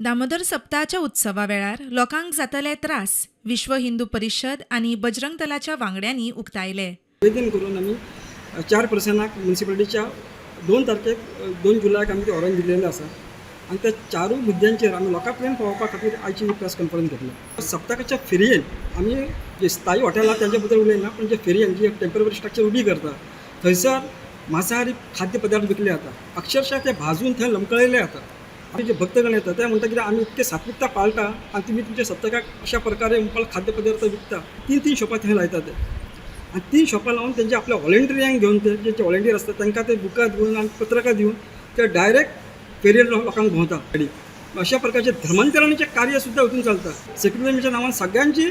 दामोदर सप्ताहाच्या उत्सवा वेळार लोकांक जातले त्रास विश्व हिंदू परिषद आणि बजरंग दलाच्या वांगड्यांनी उक्तायले. निवेदन करून आम्ही 4% म्युनिसिपालिटीच्या 2 तारखेक 2 जुलयाक आमी ऑरेंज दिलेलें आसा आणि त्या 4 मुद्द्यांचेर आमी लोकां पर्यंत पावोवपा खातीर आयची प्रेस कॉन्फरन्स घेतली. सप्तकाच्या फेरयेन आमी जे स्थायी हॉटेलां त्यांच्या बद्दल उलयना, पण जे फेरयेन जी टेम्पररी स्ट्रक्चर उबी करता थंयसर मांसाहारी खाद्य पदार्थ विकले जाता. अक्षरशः ते भाजून थंय लमकळयले जाता. आमी जे भक्तगण येतात ते म्हणटा की आमी इतके सात्विकता पाळटा आणि तुम्ही तुमच्या सप्तकाक अशा प्रकारे मुखार खाद्यपदार्थ विकता. 3 शॉपां थंय लायतात ते आणि 3 शॉपां लावून त्यांचे आपल्या व्हॉलंटियरांक घेवन ते जे व्हॉलंटियर असतात तांकां ते बुकां दिवन आणि पत्रकां दिवन ते डायरेक्ट फेरयेर लोकांक भोंवता. अशा प्रकारचे धर्मांतरणाचे कार्य सुद्धा वचून चालता. सेक्युलरिझमच्या नांवान सगळ्यांची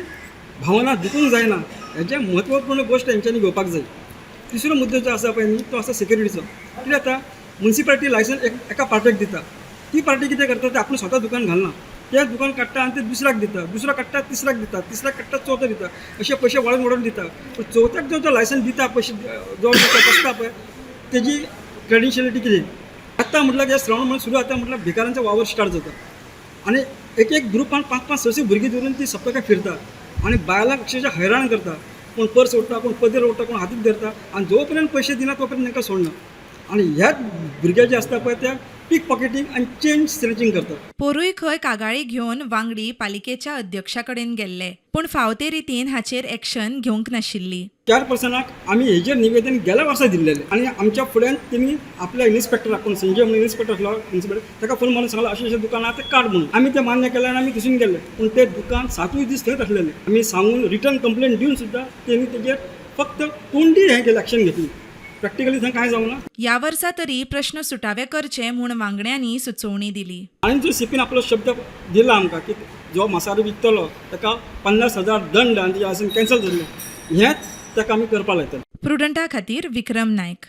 भावना दुखूंक जायना हेजे म्हत्वपूर्ण गोष्ट हेंच्यांनी घेवपाक जाय. तिसरो मुद्दो जो आसा पळय न्ही तो आसा सेक्युरिटीचो. कित्याक आता म्युनिसिपालिटी लायसन्स एका पार्टीक दिता, ती पार्टी कितें करता ते आपण स्वता दुकान घालना, तें दुकान काडटा आनी ते दुसऱ्याक दिता, दुसरो काडटा तिसऱ्याक दिता, तिसऱ्याक काडटा चवथो दिता, अशे पयशे वाडोवन वाडोवन दिता. पूण चवथ्याक जो लायसन्स दिता पयशे जो बसता पळय तेजी क्रेडेन्शियलिटी कितें आत्तां म्हटल्यार हे श्रावण म्हण सुरू जाता म्हटल्यार भिकाऱ्यांचो वावर स्टार्ट जाता आनी एक ग्रुपान 5-5, 6 भुरगीं धरून ती सप्तकाक फिरता आनी बायलांक अक्षरशः हैराण करता. कोण पर्स ओडटा, कोण पदर ओडटा, कोण हातीक धरता आनी जो पर्यंत पयशे दिना तो पर्यंत तांकां सोडना. आणि ह्याच भुरगे जे असतात पळय ते पीक पॉकेटिंग आणि चेंज स्नॅचिंग करतात. पोरूय खंय कागाळी घेवन वांगडी पालिकेच्या अध्यक्षा कडेन गेल्ले, पण फावते रितीन हाचेर एक्शन घेवंक नाशिल्ली. 4%क आमी हेजेर निवेदन गेल्या वर्सा दिल्लेलें आणि आमच्या फुड्यान तेमी आपल्या इन्स्पेक्टराक कोण संजय म्हणून इन्स्पेक्टर आसलो म्युनिसिपालिटी ताका फोन मारून सांगलो अशें दुकान आहा तें काड म्हणून. आमी तें मान्य केलें आनी आमी थंयसून गेले, पूण तें दुकान 7 दीस थंयच आसलेलें. आमी सांगून रिटर्न कंप्लेंट दिवन सुद्दां तेणी तेजेर फक्त तोंडी हें केलें, एक्शन घेतली. प्रॅक्टिकली थंय कांय जावना. या वर्सा तरी प्रश्न सुटावे करचे म्हूण वांगड्यांनी सुचोवणी दिली. आनी जो सीपीन आपलो शब्द दिला आमकां की जो मांसाहारी विकतलो ताका 50,000 दंड आनी तेजें लायसन्स कॅन्सल जाल्लें हेंच ताका आमी करपा लायतले. प्रुडंटा खातीर विक्रम नायक.